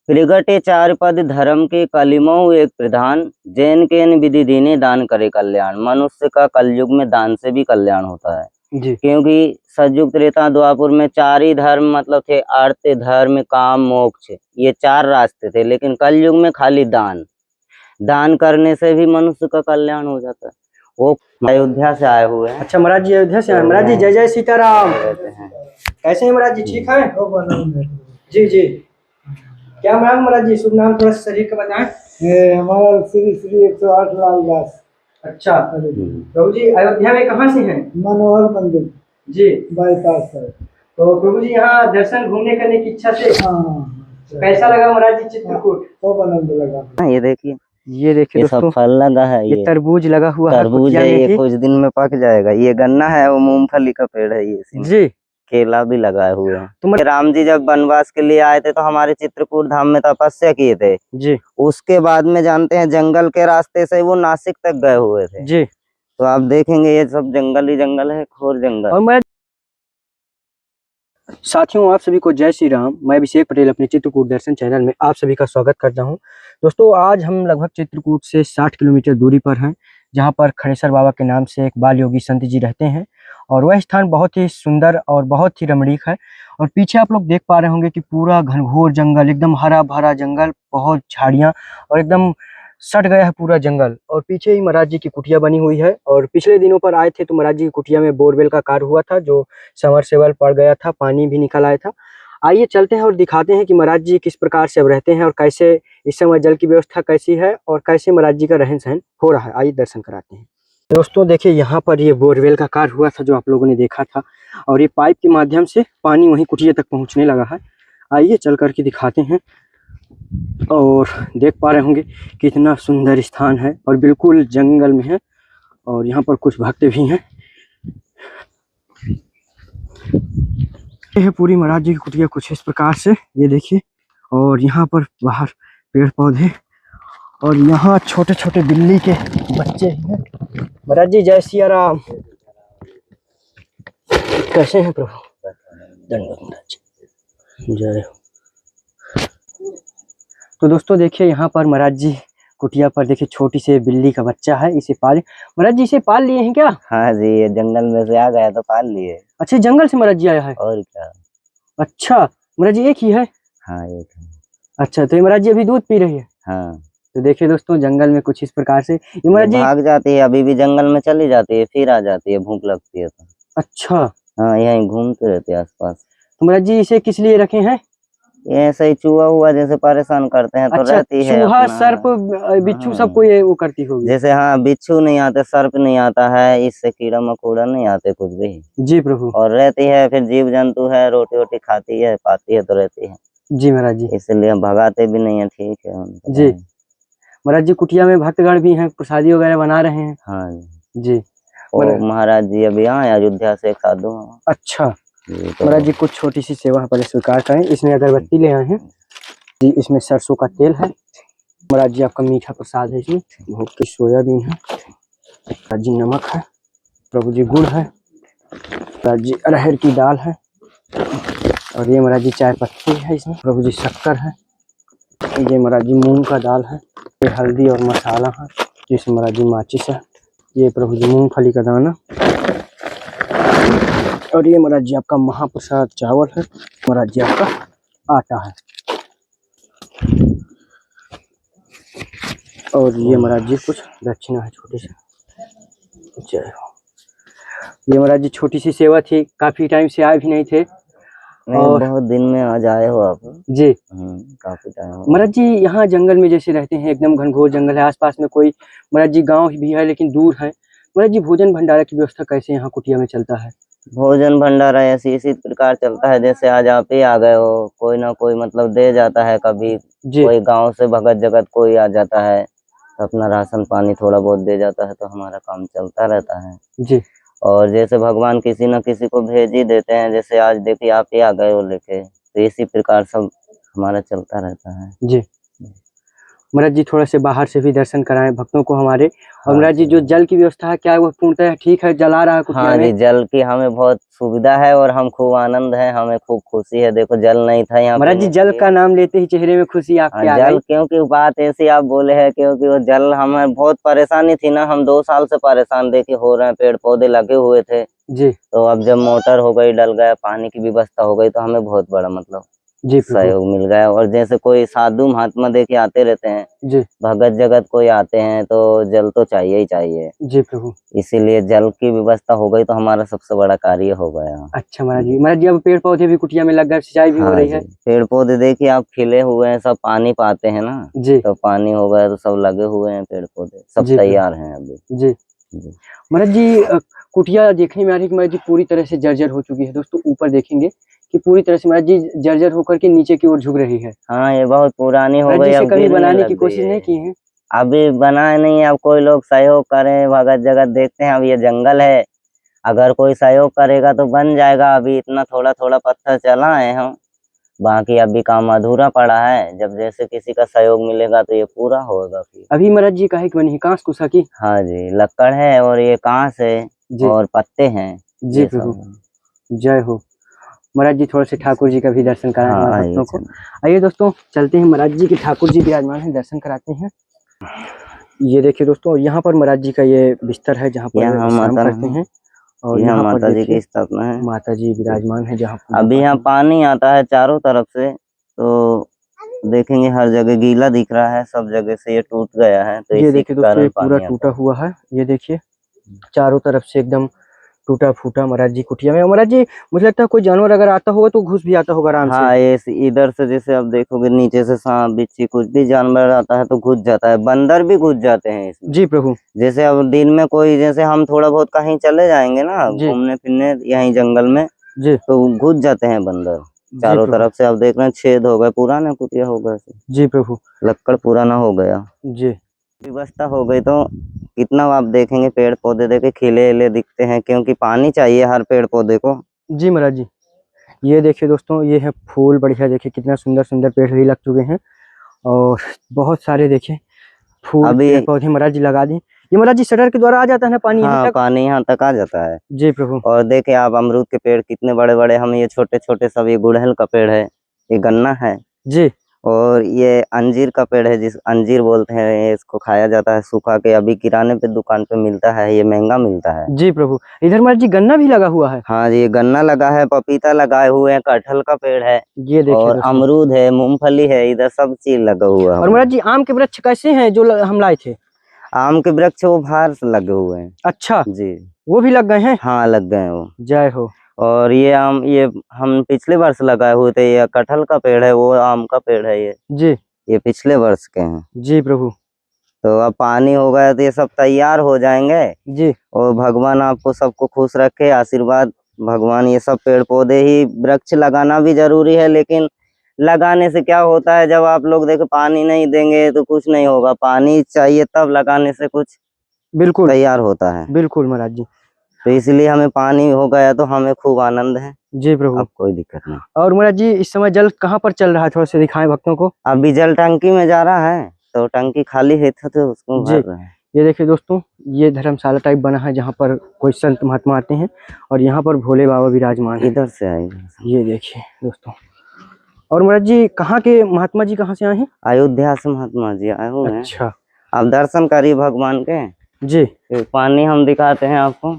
प्रगटे चार पद धर्म के कलिमऊ एक प्रधान, जैन के न विधि दीने दान करे कल्याण। मनुष्य का कलयुग में दान से भी कल्याण होता है जी। क्योंकि सतयुग त्रेता द्वापर में चार ही धर्म मतलब थे, अर्थ धर्म काम मोक्ष, ये चार रास्ते थे। लेकिन कलयुग में खाली दान, दान करने से भी मनुष्य का कल्याण हो जाता है। वो अयोध्या से आए हुए हैं। अच्छा महाराज जी अयोध्या से आए। महाराज जी जय जय सीताराम। कैसे हैं महाराज जी, ठीक है? जी जी। क्या नाम महाराज जी, शुभ नाम थोड़ा शरीर का बताएं। ये हमारा श्री श्री 108 लाल दास। अच्छा प्रभु जी अयोध्या में कहाँ से हैं? मनोहर मंदिर जी बाईपास है। तो प्रभु जी यहाँ दर्शन घूमने करने की इच्छा से। कैसा लगा महाराज जी चित्रकूट? खूब आनंद लगा। ये देखिए, ये देखिए ये सब दोस्तों, फल लगा है। ये तरबूज लगा हुआ है, तरबूज कुटिया है, में ये ही। कुछ दिन में पक जाएगा। ये गन्ना है, वो मूंगफली का पेड़ है। ये जी केला भी लगाए हुए हैं। तो राम जी जब वनवास के लिए आए थे तो हमारे चित्रकूट धाम में तपस्या किए थे जी। उसके बाद में जानते हैं जंगल के रास्ते से वो नासिक तक गए हुए थे जी। तो आप देखेंगे ये सब जंगल ही जंगल है, घोर जंगल। और मैं साथियों आप सभी को जय श्री राम। मैं अभिषेक पटेल अपने चित्रकूट दर्शन चैनल में आप सभी का स्वागत करता हूं। दोस्तों आज हम लगभग चित्रकूट से 60 किलोमीटर दूरी पर हैं, जहां पर खड़ेसर बाबा के नाम से एक बाल योगी संत जी रहते हैं। और वह स्थान बहुत ही सुंदर और बहुत ही रमणीक है। और पीछे आप लोग देख पा रहे होंगे कि पूरा घनघोर जंगल, एकदम हरा भरा जंगल, बहुत झाड़ियाँ और एकदम सट गया है पूरा जंगल। और पीछे ही महाराज जी की कुटिया बनी हुई है। और पिछले दिनों पर आए थे तो महाराज जी की कुटिया में बोरवेल का कार्य हुआ था, जो समरसेबल पड़ गया था, पानी भी निकल आया था। आइए चलते हैं और दिखाते हैं कि महाराज जी किस प्रकार से अब रहते हैं और कैसे इस समय जल की व्यवस्था कैसी है और कैसे महाराज जी का रहन सहन हो रहा है। आइए दर्शन कराते हैं। दोस्तों देखिए, यहाँ पर ये बोरवेल का कार्य हुआ था जो आप लोगों ने देखा था, और ये पाइप के माध्यम से पानी वहीं कुटिया तक पहुँचने लगा है। आइए चल करके दिखाते हैं। और देख पा रहे होंगे कितना सुंदर स्थान है और बिल्कुल जंगल में है। और यहाँ पर कुछ भक्त भी हैं। ये है पूरी महाराज जी की कुटिया कुछ इस प्रकार से, ये देखिए। और यहाँ पर बाहर पेड़ पौधे और यहाँ छोटे छोटे बिल्ली के बच्चे हैं। महाराज जी जय सिया राम। कैसे हैं प्रभु? धन्यवाद महाराज, जय हो। तो दोस्तों देखिए, यहाँ पर महाराज जी कुटिया पर देखिए छोटी से बिल्ली का बच्चा है, इसे पाल महाराज जी इसे पाल लिए हैं क्या? हाँ जी, ये जंगल में से आ गया तो पाल लिए। अच्छा जंगल से महाराज जी आया है? और क्या। अच्छा महाराज जी एक ही है? हाँ एक है। अच्छा तो ये महाराज जी अभी दूध पी रही है? हाँ। तो देखिए दोस्तों जंगल में कुछ इस प्रकार से ये महाराज जी भाग जाती है, अभी भी जंगल में चली जाती है, फिर आ जाती है, भूख लगती है तो। अच्छा हाँ यहीं घूमते रहते हैं आसपास। तो महाराज जी इसे किस लिए रखे हैं? ये ऐसा ही चूहा हुआ जैसे परेशान करते हैं तो अच्छा, रहती है चूहा अपना। सर्प बिच्छू सबको ये वो करती होगी। जैसे हाँ बिच्छू नहीं आते, सर्प नहीं आता है, इससे कीड़ा मकोड़ा नहीं आते कुछ भी। जी प्रभु। और रहती है, फिर जीव जंतु है, रोटी वोटी खाती है, पाती है तो रहती है। जी महाराज जी। इसलिए भगाते भी नहीं है। ठीक है जी महाराज जी कुटिया में भक्तगण भी हैं, प्रसादी वगैरह बना रहे हैं। हाँ जी। और महाराज जी अभी आए अयोध्या से, एक साधु। अच्छा तो महाराज जी कुछ छोटी सी सेवा पर स्वीकार करें। इसमें अगरबत्ती ले आए हैं जी, इसमें सरसों का तेल है। महाराज जी आपका मीठा प्रसाद है, इसमें भोग की सोयाबीन है, महाराज जी नमक है, प्रभु जी गुड़ है, महाराज जी अरहर की दाल है, और ये महाराज जी चाय पत्ती है, इसमें प्रभु जी शक्कर है, ये महाराज जी मूंग का दाल है, ये हल्दी और मसाला है, जिसमें महाराज जी माचिस है, ये प्रभु जी मूंगफली का दाना, और ये महाराज जी आपका महाप्रसाद चावल है, महाराज जी आपका आटा है, और ये महाराज जी कुछ दक्षिणा है छोटी सी। जय हो। ये महाराज जी छोटी सी सेवा थी, काफी टाइम से आए भी नहीं थे। और बहुत दिन में आज आए हो आप जी। काफी टाइम। महाराज जी यहाँ जंगल में जैसे रहते हैं, एकदम घनघोर जंगल है, आसपास में कोई महाराज जी गांव भी है लेकिन दूर है। महाराज जी भोजन भंडारा की व्यवस्था कैसे यहाँ कुटिया में चलता है? भोजन भंडारा ऐसी इसी प्रकार चलता है, जैसे आज आप ही आ गए हो, कोई ना कोई मतलब दे जाता है। कभी कोई गांव से भगत जगत कोई आ जाता है तो अपना राशन पानी थोड़ा बहुत दे जाता है, तो हमारा काम चलता रहता है जी। और जैसे भगवान किसी न किसी को भेज ही देते हैं, जैसे आज देखिए आप ही आ गए हो लेके, तो इसी प्रकार सब हमारा चलता रहता है। जी। महाराज जी थोड़ा से बाहर से भी दर्शन कराएं भक्तों को हमारे। और हाँ महाराज जी जी। जो जल की व्यवस्था है क्या है वो पूर्णतः ठीक है, जला रहा है कुटिया हाँ जी, में? जल की हमें बहुत सुविधा है और हम खूब आनंद है, हमें खूब खुशी है। देखो जल नहीं था यहाँ महाराज जी पीने के जल लिए। का नाम लेते ही चेहरे में खुशी हाँ, आपके आ जल गई। क्योंकि बात ऐसी आप बोले है, क्योंकि वो जल हमें बहुत परेशानी थी ना, हम 2 साल से परेशान देखिए हो रहे हैं, पेड़ पौधे लगे हुए थे। जी तो अब जब मोटर हो गई, डल गया, पानी की व्यवस्था हो गई, तो हमें बहुत बड़ा मतलब जी प्रभु सहयोग मिल गया। और जैसे कोई साधु महात्मा देखिए आते रहते हैं, जी भगत जगत कोई आते हैं, तो जल तो चाहिए ही चाहिए। जी प्रभु। इसीलिए जल की व्यवस्था हो गई तो हमारा सबसे बड़ा कार्य हो गया। अच्छा महाराज जी अब पेड़ पौधे भी कुटिया में लग गए, सिंचाई भी हो हाँ रही जी, है? पेड़ पौधे देखिए आप खिले हुए हैं, सब पानी पाते हैं ना, जी तो पानी हो गया तो सब लगे हुए हैं, पेड़ पौधे सब जी प्रभु तैयार हैं अभी। जी। जी महाराज जी कुटिया देखने में आ रही है कि महाराज जी पूरी तरह से जर्जर हो चुकी है। दोस्तों ऊपर देखेंगे कि पूरी तरह से महाराज जी जर्जर होकर के नीचे की ओर झुक रही है। हाँ, ये बहुत पुरानी हो महाराज जी गई, इसे अब कभी गिरने बनाने लग की गई कोशिश है। नहीं की है? अभी बनाए नहीं, अब कोई लोग सहयोग करें, भगत जगत देखते हैं, अब ये जंगल है, अगर कोई सहयोग करेगा तो बन जाएगा। अभी इतना थोड़ा थोड़ा पत्थर चला है हम, बाकी अभी काम अधूरा पड़ा है। जब जैसे किसी का सहयोग मिलेगा तो ये पूरा होगा फिर। अभी महाराज जी काहे की बनी है, कांस कुसा की? हाँ जी, लक्कड़ है और ये कांस है जी और पत्ते हैं, जी ये प्रभु सब है। जय हो। महाराज जी थोड़ा से ठाकुर जी का भी दर्शन कराएं हाँ हमारे आइए भक्तों को। चलो। आइए दोस्तों चलते हैं, महाराज जी के ठाकुर जी विराजमान हैं, दर्शन कराते हैं। ये देखिए दोस्तों यहाँ पर महाराज जी का ये बिस्तर है जहाँ पर यहाँ विश्राम माता करते हैं। और यहाँ यहाँ पर माता जी देखिए की स्थापना है। माता जी विराजमान है जहाँ पूजा अभी पाठ यहाँ में। पानी आता है चारों तरफ से, तो देखेंगे हर जगह गीला दिख रहा है, सब जगह से ये टूट गया है, तो ये इसी देखिए के दोस्तों ये कारण पूरा पानी आता टूटा है। हुआ है, ये देखिए चारों तरफ से एकदम टूटा फूटा महाराज जी कुटिया में। महाराज जी मुझे लगता है कोई जानवर अगर आता होगा तो घुस भी आता होगा आराम से। हाँ, ये इधर से जैसे आप देखोगे नीचे से सांप बिच्छी कुछ भी जानवर आता है तो घुस जाता है, बंदर भी घुस जाते हैं इसमें। जी प्रभु जैसे अब दिन में कोई, जैसे हम थोड़ा बहुत कहीं चले जाएंगे ना जी घूमने फिरने यहीं जंगल में, जी तो घुस जाते हैं बंदर जी चारों प्रभु तरफ से। अब देख रहे हैं छेद हो गए, पुराना कुटिया हो गया, जी प्रभु लक्कड़ पुराना हो गया। जी व्यवस्था हो गई तो कितना आप देखेंगे पेड़ पौधे देखे खिले खिले दिखते हैं, क्योंकि पानी चाहिए हर पेड़ पौधे को। जी महाराज जी ये देखिए दोस्तों ये है फूल बढ़िया, देखिए कितना सुंदर सुंदर पेड़ भी लग चुके हैं और बहुत सारे देखिए फूल अभी पेड़ पौधे महाराज जी लगा दी। ये महाराज जी शटर के द्वारा आ जाता है ना पानी यहाँ हाँ, तक? पानी यहाँ तक आ जाता है। जी प्रभु और देखे आप अमरूद के पेड़ कितने बड़े बड़े, हम ये छोटे छोटे सब, ये गुड़हल का पेड़ है, ये गन्ना है, जी और ये अंजीर का पेड़ है, जिस अंजीर बोलते हैं, ये इसको खाया जाता है सूखा के, अभी किराने पे दुकान पे मिलता है, ये महंगा मिलता है। जी प्रभु इधर महाराज जी गन्ना भी लगा हुआ है। हाँ जी, गन्ना लगा है, पपीता लगाए हुए हैं, कटहल का पेड़ है, ये देखिए और दोस्तों अमरूद है, मूंगफली है, इधर सब चीज लगा हुआ है। और महाराज जी आम के वृक्ष कैसे हैं जो हम लाए थे? आम के वृक्ष वो बाहर से लगे हुए हैं। अच्छा जी वो भी लग गए हैं? हाँ, लग गए हैं वो। जय हो। और ये आम, ये हम पिछले वर्ष लगाए हुए थे, ये कटहल का पेड़ है, वो आम का पेड़ है, जी ये पिछले वर्ष के हैं। जी प्रभु तो अब पानी हो गया तो ये सब तैयार हो जाएंगे। जी और भगवान आपको सबको खुश रखे, आशीर्वाद भगवान। ये सब पेड़ पौधे ही, वृक्ष लगाना भी जरूरी है, लेकिन लगाने से क्या होता है, जब आप लोग देखो पानी नहीं देंगे तो कुछ नहीं होगा, पानी चाहिए तब लगाने से कुछ बिल्कुल तैयार होता है। बिल्कुल महाराज जी। तो इसलिए हमें पानी हो गया तो हमें खूब आनंद है, जी प्रभु अब कोई दिक्कत नहीं। और महाराज जी इस समय जल कहाँ पर चल रहा है, थोड़ा सा दिखाएं भक्तों को। अभी जल टंकी में जा रहा है, तो टंकी खाली है तो उसको जी भर रहे हैं। ये देखिए दोस्तों ये धर्मशाला टाइप बना है जहाँ पर कोई संत महात्मा आते हैं और यहाँ पर भोले बाबा विराजमान है। इधर से आएगा। ये देखिए दोस्तों और महाराज जी कहाँ के महात्मा जी कहाँ से आए हैं? अयोध्या से महात्मा जी आए हुए हैं। अच्छा आप दर्शन करिए भगवान के। जी फिर पानी हम दिखाते हैं आपको,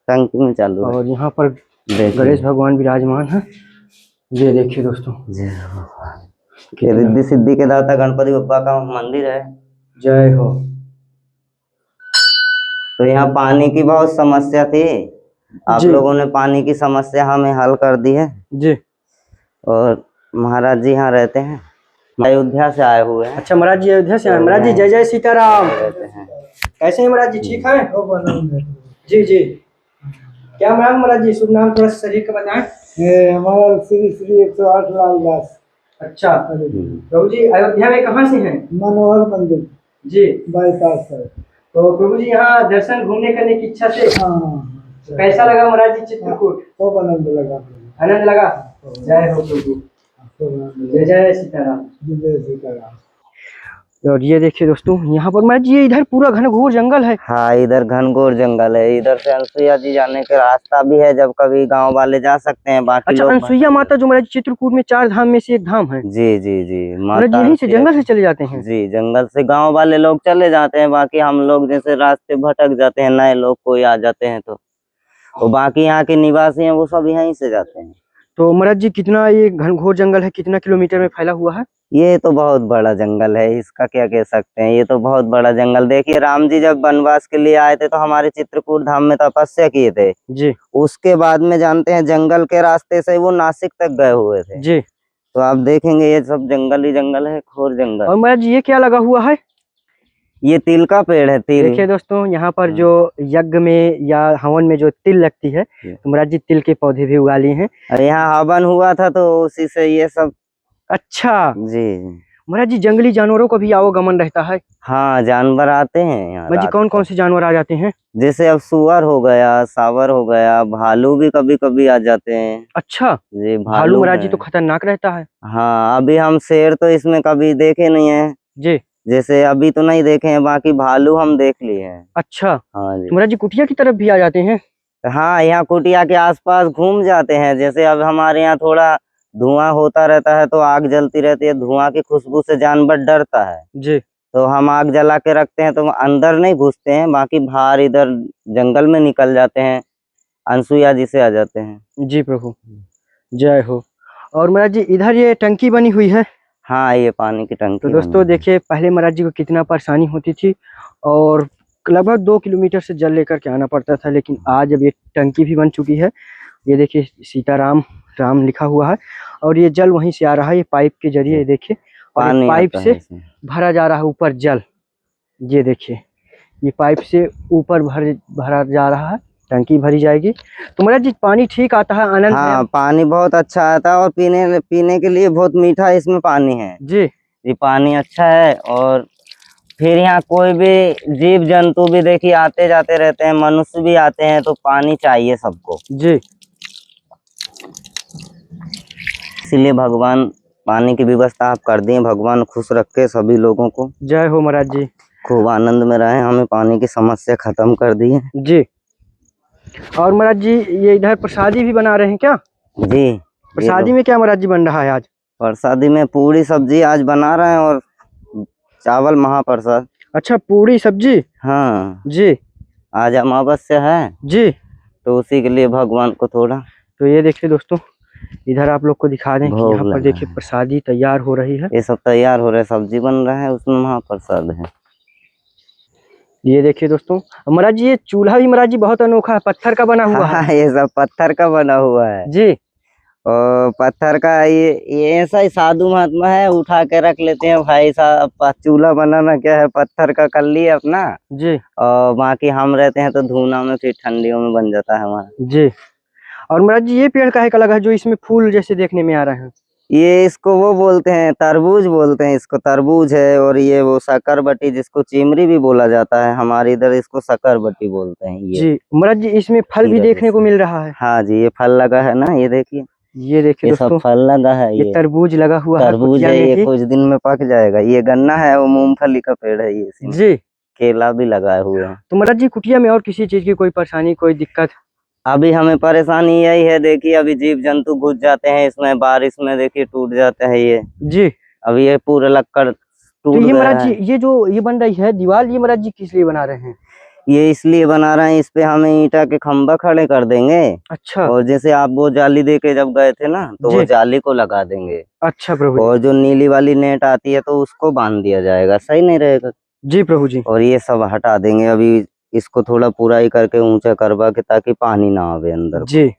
टंकी में चालू है। और यहाँ पर देखिए। गणेश भगवान विराजमान है। ये देखिए दोस्तों जय भगवान। ये रिद्धि सिद्धि के दाता गणपति बप्पा का मंदिर है। जय हो। तो यहाँ पानी की बहुत समस्या थी, आप जी लोगों ने पानी की समस्या हमें हल कर दी है। जी और महाराज जी यहाँ रहते हैं, अयोध्या से आए हुए हैं। अच्छा महाराज जी अयोध्या से आए। महाराज जी जय जय सीताराम। रहते हैं। कैसे हैं महाराज जी, ठीक है? खूब आनंद है। जी जी क्या नाम महाराज जी, शुभ नाम थोड़ा सा शरीर का बताएं। ये हमारा श्री श्री 108 लाल दास। अच्छा प्रभु जी अयोध्या में कहाँ से हैं? मनोहर मंदिर जी बाईपास है। तो प्रभु जी यहाँ दर्शन घूमने करने की इच्छा से हाँ कैसा लगा महाराज जी चित्रकूट? खूब आनंद लगा। आनंद लगा। जय हो प्रभु, खूब आनंद जय जय सीताराम। लगा। जय सीताराम। और ये देखिए दोस्तों, यहाँ पर महाराज जी ये इधर पूरा घनघोर जंगल है। हाँ, इधर घनघोर जंगल है। इधर से अनसुईया जी जाने का रास्ता भी है, जब कभी गांव वाले जा सकते हैं, बाकी अच्छा, लोग अनसुईया माता जो महाराज चित्रकूट में 4 धाम में से एक धाम है। जी जी जी, महाराज माता यहीं से जंगल से चले जाते हैं। जी, जंगल से गांव वाले लोग चले जाते हैं, बाकी हम लोग जैसे रास्ते भटक जाते हैं, नए लोग कोई आ जाते हैं तो बाकी यहाँ के निवासी हैं वो सब यहीं से जाते हैं। तो महाराज जी कितना ये घनघोर जंगल है, कितना किलोमीटर में फैला हुआ है? ये तो बहुत बड़ा जंगल है, इसका क्या कह सकते हैं, ये तो बहुत बड़ा जंगल। देखिए, राम जी जब वनवास के लिए आए थे तो हमारे चित्रकूट धाम में तपस्या किए थे जी। उसके बाद में जानते हैं जंगल के रास्ते से वो नासिक तक गए हुए थे जी। तो आप देखेंगे ये सब जंगल ही जंगल है, घोर जंगल। और महाराज जी ये क्या लगा हुआ है? ये तिल का पेड़ है, तिल। देखिए दोस्तों, यहाँ पर जो यज्ञ में या हवन में जो तिल लगती है, तो महाराज जी तिल के पौधे भी उगा लिए हैं। और यहाँ हवन हुआ था तो उसी से ये सब। अच्छा जी महाराज जी, जंगली जानवरों का भी आवागमन रहता है? हाँ, जानवर आते हैं यहाँ महाराज जी रात कौन को। कौन से जानवर आ जाते हैं? जैसे अब सुअर हो गया, सावर हो गया, भालू भी कभी कभी आ जाते हैं। अच्छा, जी, भालू महाराज जी हैं। तो खतरनाक रहता है। हाँ, अभी हम शेर तो इसमें कभी देखे नहीं है, जी। जैसे अभी तो नहीं देखे हैं, बाकी भालू हम देख लिए हैं। अच्छा, हाँ जी। तो महाराज जी कुटिया की तरफ भी आ जाते हैं? हाँ, यहाँ कुटिया के आसपास घूम जाते हैं। जैसे अब हमारे यहाँ थोड़ा धुआं होता रहता है तो आग जलती रहती है, धुआं की खुशबू से जानवर डरता है जी। तो हम आग जला के रखते हैं, तो अंदर नहीं घुसते हैं, बाकी बाहर इधर जंगल में निकल जाते हैं, अनसुईया जी से आ जाते हैं। जी प्रभु, जय हो। और महाराज जी इधर ये टंकी बनी हुई है। हाँ, ये पानी की टंकी तो बनी दोस्तों है। देखिए, पहले महाराज जी को कितना परेशानी होती थी और लगभग 2 किलोमीटर से जल लेकर के आना पड़ता था, लेकिन आज अब ये टंकी भी बन चुकी है। ये देखिए, सीताराम राम लिखा हुआ है और ये जल वहीं से आ रहा है, ये पाइप के जरिए। ये देखिए, और ये पाइप से भरा जा रहा है ऊपर जल। ये देखिए, ये पाइप से ऊपर भरा जा रहा है, टंकी भरी जाएगी। तो महाराज जी पानी ठीक आता है, आनंद है? हाँ, पानी बहुत अच्छा आता है और पीने के लिए बहुत मीठा इसमें पानी है जी। ये पानी अच्छा है। और फिर यहाँ कोई भी जीव जंतु भी देखिए आते जाते रहते हैं, मनुष्य भी आते हैं, तो पानी चाहिए सबको। जी। इसीलिए भगवान पानी की व्यवस्था आप कर दिए, भगवान खुश रखे सभी लोगों को। जय हो महाराज जी, खूब आनंद में रहे, हमें पानी की समस्या खत्म कर दी है। जी। और महाराज जी ये इधर प्रसादी भी बना रहे हैं क्या? जी। प्रसादी में क्या महाराज जी बन रहा है आज? प्रसादी में पूरी सब्जी आज बना रहे हैं और चावल महाप्रसाद। अच्छा, पूरी सब्जी। हाँ जी। आज अमावस्या है जी। तो उसी के लिए भगवान को थोड़ा। तो ये देखिए दोस्तों, इधर आप लोग को दिखा दें कि भोग यहाँ पर लगा देखिए है। प्रसादी तैयार हो रही है। ये सब तैयार हो रहा है, सब्जी बन रहा है, उसमें महाप्रसाद है। ये देखिए दोस्तों, महाराज जी ये चूल्हा भी महाराज जी बहुत अनोखा है, पत्थर का बना हुआ है। हाँ, ये सब पत्थर का बना हुआ है जी। और पत्थर का ये ऐसा ही साधु महात्मा है, उठा के रख लेते हैं भाई साहब। चूल्हा बनाना क्या है, पत्थर का कर लिए अपना जी। और बाकी हम रहते हैं तो धुना में, फिर ठंडियों में बन जाता है हमारा। जी। और महाराज जी ये पेड़ काहे का लगा है जो इसमें फूल जैसे देखने में आ रहे हैं? ये इसको वो बोलते हैं, तरबूज बोलते हैं इसको, तरबूज है। और ये वो शकरबटी जिसको चिमरी भी बोला जाता है, हमारे इधर इसको शकरबटी बोलते हैं। ये जी महाराज जी इसमें फल भी देखने को मिल रहा है। हाँ जी, ये फल लगा है ना, ये देखिए, ये देखिए ये सब दोस्तों, फल लगा है। ये तरबूज लगा हुआ है, तरबूज कुटिया है, में ये ही। कुछ दिन में पक जाएगा। ये गन्ना है, वो मूंगफली का पेड़ है। ये इसी में जी। केला भी लगाए हुए हैं। तो महाराज जी कुटिया में और किसी चीज की कोई परेशानी, कोई दिक्कत? अभी हमें परेशानी यही है, देखिए अभी जीव जंतु घुस जाते हैं इसमें, बारिश में देखिए टूट जाते हैं ये। जी। अभी ये पूरा लक्कड़ तो टूट ये गया महाराज है। जी ये जो ये बन रही है दीवार, ये महाराज जी किस लिए बना रहे हैं? ये इसलिए बना रहे हैं, इस पे हमें ईंटा के खंभा खड़े कर देंगे। अच्छा। और जैसे आप वो जाली दे के जब गए थे ना, तो वो जाली को लगा देंगे। अच्छा प्रभु जी। और जो नीली वाली नेट आती है तो उसको बांध दिया जाएगा, सही नहीं रहेगा? जी प्रभु जी। और ये सब हटा देंगे, अभी इसको थोड़ा पूरा ही करके ऊंचा करवा के, ताकि पानी ना आवे अंदर। जी।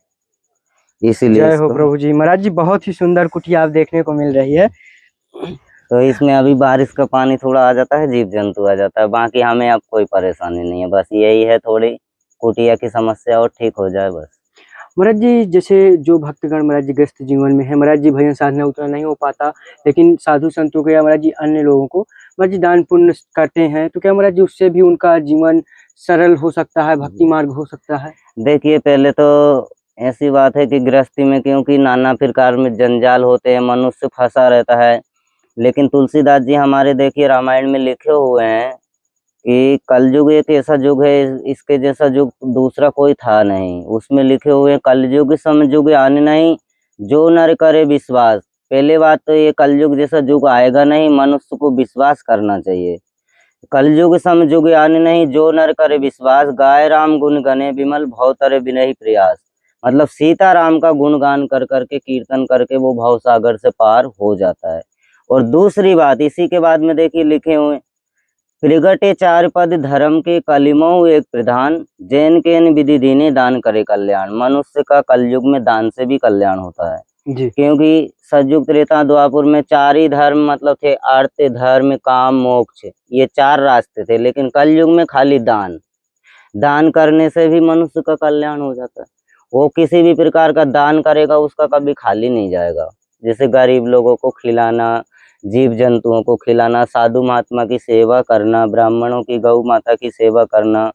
इसीलिए जय हो प्रभु जी। महाराज जी बहुत ही सुंदर कुटिया आप देखने को मिल रही है। तो इसमें अभी बारिश का पानी थोड़ा आ जाता है, जीव जंतु आ जाता है, बाकी हमें अब कोई परेशानी नहीं है। बस यही है, थोड़ी कुटिया की समस्या और ठीक हो जाए बस। महाराज जी जैसे जो भक्तगण महाराज जी ग्रस्त जीवन में है, महाराज जी भजन साधना उतना नहीं हो पाता, लेकिन साधु संतों को या महाराज जी अन्य लोगों को महाराज जी दान पुण्य करते हैं, तो क्या महाराज जी उससे भी उनका जीवन सरल हो सकता है, भक्ति मार्ग हो सकता है? देखिए, पहले तो ऐसी बात है कि गृहस्थी में क्योंकि नाना प्रकार में जंजाल होते हैं, मनुष्य फंसा रहता है, लेकिन तुलसीदास जी हमारे देखिए रामायण में लिखे हुए हैं कि कलयुग एक ऐसा युग है, इसके जैसा युग दूसरा कोई था नहीं। उसमें लिखे हुए हैं, कलयुग सम युग आने नहीं, जो नर करे विश्वास। पहले बात तो ये कलयुग जैसा युग आएगा नहीं, मनुष्य को विश्वास करना चाहिए। कलयुग सम युग आने नहीं, जो नर करे विश्वास। गाय राम गुण गने विमल, भव तरे बिनहि प्रयास। मतलब सीता राम का गुणगान कर करके, कीर्तन करके वो भव सागर से पार हो जाता है। और दूसरी बात इसी के बाद में देखिए लिखे हुए, त्रिगटे चार पद धर्म के कलिमऊ एक प्रधान, जैन के विधि दीने दान करे कल्याण। मनुष्य का कलयुग में दान से भी कल्याण होता है, जी क्योंकि सतयुग त्रेता द्वापर में चार ही धर्म मतलब थे, अर्थ धर्म काम मोक्ष, ये चार रास्ते थे। लेकिन कलयुग में खाली दान, दान करने से भी मनुष्य का कल्याण हो जाता है। वो किसी भी प्रकार का दान करेगा उसका कभी खाली नहीं जाएगा। जैसे गरीब लोगों को खिलाना, जीव जंतुओं को खिलाना, साधु महात्मा की सेवा करना, ब्राह्मणों की गौ माता की सेवा करना,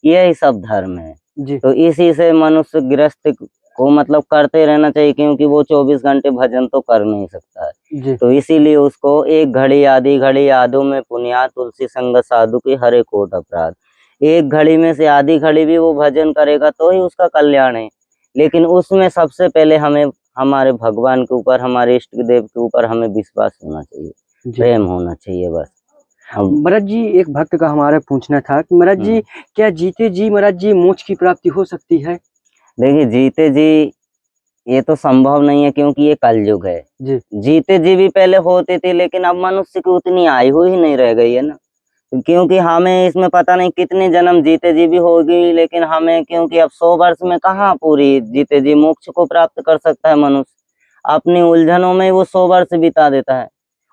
यही सब धर्म है। जी तो इसी से मनुष्य गृहस्थ को मतलब करते रहना चाहिए, क्योंकि वो 24 घंटे भजन तो कर नहीं सकता है। जी तो इसीलिए उसको एक घड़ी आधी घड़ी यादों में पुनिया, तुलसी संग साधु की हरे कोट अपराध। एक घड़ी में से आधी घड़ी भी वो भजन करेगा तो ही उसका कल्याण है। लेकिन उसमें सबसे पहले हमें हमारे भगवान के ऊपर, हमारे इष्ट देव के ऊपर हमें विश्वास होना चाहिए, जी प्रेम होना चाहिए बस। हम महाराज जी, एक भक्त का हमारा पूछना था कि महाराज जी, क्या जीते जी महाराज जी मोक्ष की प्राप्ति हो सकती है? देखिए, जीते जी ये तो संभव नहीं है, क्योंकि ये कलयुग है। जी जीते जी भी पहले होते थे, लेकिन अब मनुष्य की उतनी आयु ही नहीं रह गई है ना। क्योंकि हमें इसमें पता नहीं कितने जन्म जीते जी भी होगी, लेकिन हमें, क्योंकि अब 100 वर्ष में कहाँ पूरी जीते जी मोक्ष को प्राप्त कर सकता है मनुष्य। अपनी उलझनों में वो 100 वर्ष बिता देता है।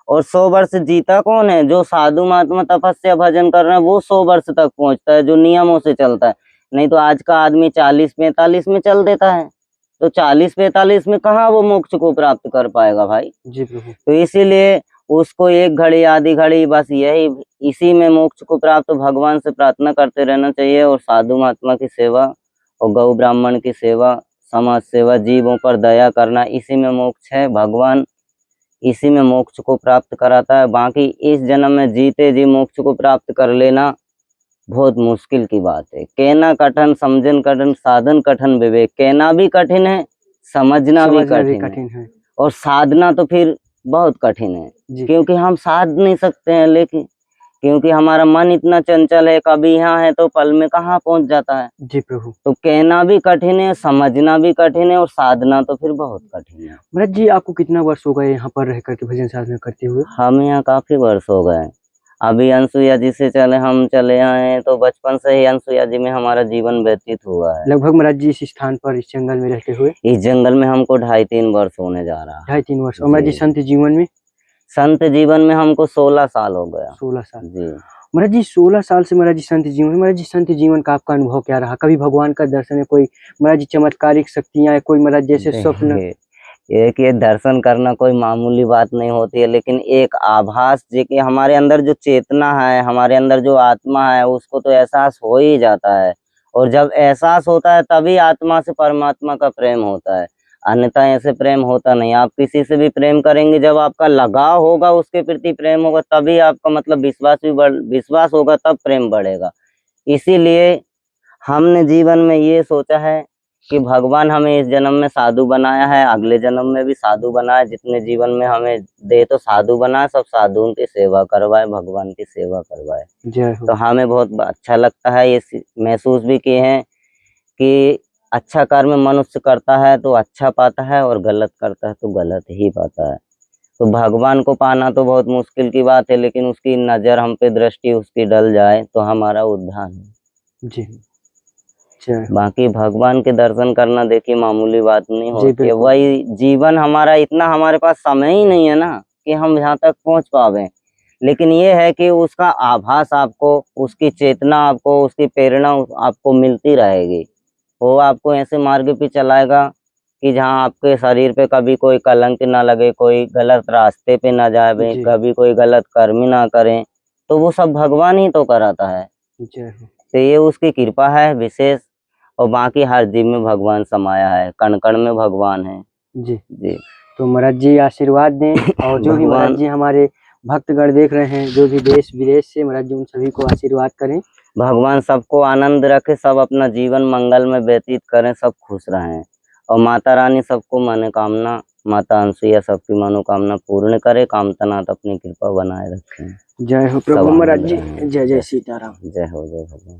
और 100 वर्ष जीता कौन है? जो साधु महात्मा तपस्या भजन कर रहे हैं, वो 100 वर्ष तक पहुंचता है, जो नियमों से चलता है। नहीं तो आज का आदमी 40-45 में चल देता है, तो 40-45 में कहाँ वो मोक्ष को प्राप्त कर पाएगा भाई। जी प्रभु। तो इसीलिए उसको एक घड़ी आधी घड़ी बस यही, इसी में मोक्ष को प्राप्त भगवान से प्रार्थना करते रहना चाहिए। और साधु महात्मा की सेवा और गौ ब्राह्मण की सेवा, समाज सेवा, जीवों पर दया करना, इसी में मोक्ष है। भगवान इसी में मोक्ष को प्राप्त कराता है। बाकी इस जन्म में जीते जी मोक्ष को प्राप्त कर लेना बहुत मुश्किल की बात है। कहना कठिन, समझन कठिन, साधन कठिन विवेक। कहना भी कठिन है, समझना भी समझना भी कठिन है, कठिन है। और साधना तो फिर बहुत कठिन है। जी क्योंकि हम साध नहीं सकते हैं, लेकिन क्योंकि हमारा मन इतना चंचल है, कभी यहाँ है तो पल में कहाँ पहुंच जाता है। जी प्रभु। तो कहना भी कठिन है, समझना भी कठिन है, और साधना तो फिर बहुत कठिन है। महाराज जी, आपको कितना वर्ष हो गए यहाँ पर रह करके भजन साधना करते हुए? हम यहाँ काफी वर्ष हो गए। अभी अनसुईया जी से हम चले आए हैं, तो बचपन से ही अनसुईया जी में हमारा जीवन व्यतीत हुआ है। लगभग महाराज जी इस स्थान पर, इस जंगल में रहते हुए इस जंगल में हमको 2.5-3 वर्ष होने जा रहा है। 2.5-3 वर्ष। और महाराज जी जी। संत जीवन में? संत जीवन में हमको 16 साल हो गया। 16 साल। जी। महाराज जी 16 साल से महाराज जी संत जीवन में, महाराज जी संत जीवन का आपका अनुभव क्या रहा? कभी भगवान का दर्शन है, कोई महाराज जी चमत्कारिक शक्तियाँ, कोई महाराज जैसे स्वप्न? देखिए, एक ये दर्शन करना कोई मामूली बात नहीं होती है, लेकिन एक आभास जो कि हमारे अंदर जो चेतना है, हमारे अंदर जो आत्मा है, उसको तो एहसास हो ही जाता है। और जब एहसास होता है तभी आत्मा से परमात्मा का प्रेम होता है, अन्यथा ऐसे प्रेम होता नहीं। आप किसी से भी प्रेम करेंगे, जब आपका लगाव होगा, उसके प्रति प्रेम होगा, तभी आपका मतलब विश्वास होगा, तब प्रेम बढ़ेगा। इसीलिए हमने जीवन में ये सोचा है कि भगवान हमें इस जन्म में साधु बनाया है, अगले जन्म में भी साधु बनाए, जितने जीवन में हमें दे तो साधु बनाए, सब साधुओं की सेवा करवाए, भगवान की सेवा करवाए। जय हो। तो हमें बहुत अच्छा लगता है, ये महसूस भी किए हैं कि अच्छा कर्म मनुष्य करता है तो अच्छा पाता है, और गलत करता है तो गलत ही पाता है। तो भगवान को पाना तो बहुत मुश्किल की बात है, लेकिन उसकी नज़र हम पे, दृष्टि उसकी डल जाए तो हमारा उद्धार है। जी जय हो। बाकी भगवान के दर्शन करना देखिए मामूली बात नहीं जी होती है। बिल्कुल। वही जीवन हमारा, इतना हमारे पास समय ही नहीं है ना कि हम यहाँ तक पहुँच पावे। लेकिन ये है कि उसका आभास आपको, उसकी चेतना आपको, उसकी प्रेरणा आपको मिलती रहेगी। वो आपको ऐसे मार्ग पे चलाएगा कि जहाँ आपके शरीर पे कभी कोई कलंक ना लगे, कोई गलत रास्ते पे ना जावे, जी कभी कोई गलत कर्म ही ना करें। तो वो सब भगवान ही तो कराता है। जय हो। तो ये उसकी कृपा है विशेष। और बाकी हर जीव में भगवान समाया है, कण कण में भगवान है। जी जी। तो महाराज जी आशीर्वाद दें और जो भी महाराज जी हमारे भक्तगण देख रहे हैं, जो भी देश विदेश से, महाराज जी उन सभी को आशीर्वाद करें। भगवान सबको आनंद रखे, सब अपना जीवन मंगल में व्यतीत करें, सब खुश रहें और माता रानी सबको मनोकामना, माता अनसुईया सबकी मनोकामना पूर्ण करे, कामतनाथ अपनी कृपा बनाए रखें। जय हो सब प्रभु महाराज आनंद जी, रहें। जय जय सीताराम। जय हो, जय भगवान।